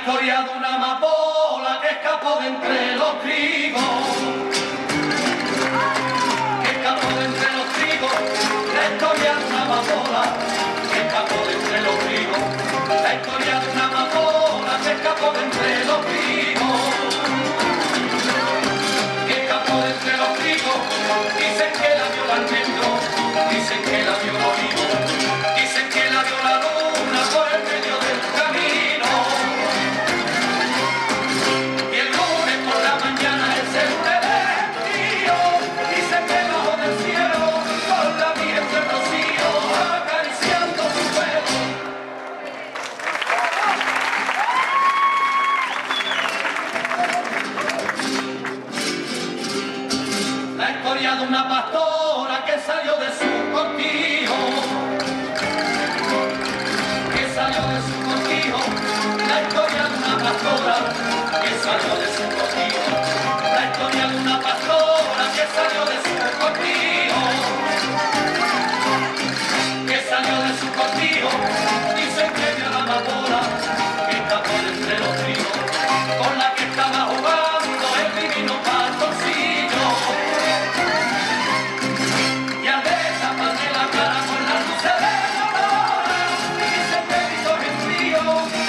historia de una amapola que escapó de entre los trigos. Que escapó de entre los trigos. La historia de una amapola que escapó de entre los trigos. La historia de una amapola que escapó de entre los trigos. Que escapó de entre los trigos. Dicen que la vio el almendro. Dicen que la vio el olivo. Dicen que la vio la luna por el medio del camino. Y el lunes por la mañana el celestial dice que bajo del cielo con la virgen Rocío acariciando su pelo. La historia de una pastora que salió de su cortijo. La historia de una pastora que salió de su cortijo. La historia de una pastora que salió de su cortijo. Que salió de su cortijo. Dicen que vio la amapola que escapó de entre los trigos. Con la que estaba jugando el divino pastorcillo. Y al destaparle la cara con la luz de la aurora, dice que gritó en frío.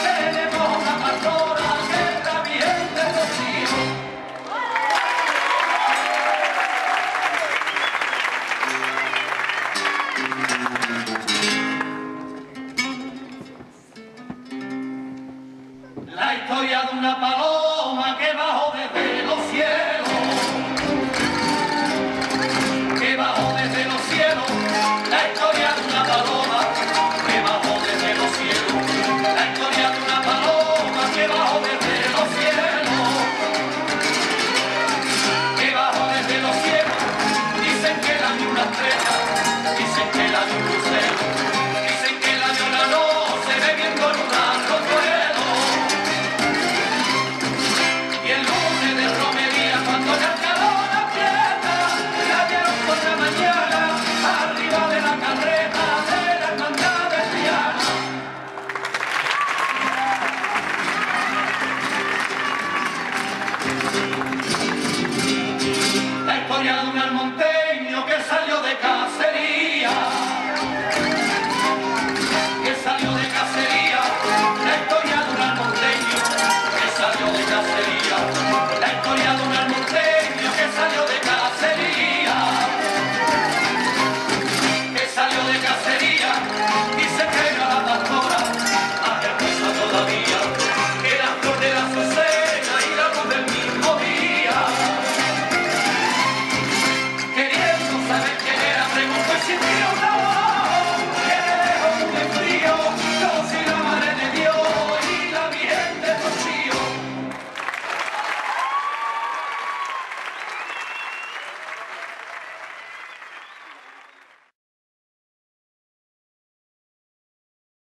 Tenemos una pastora que es la Virgen de Rocío. La historia de una paloma que bajó desde los cielos.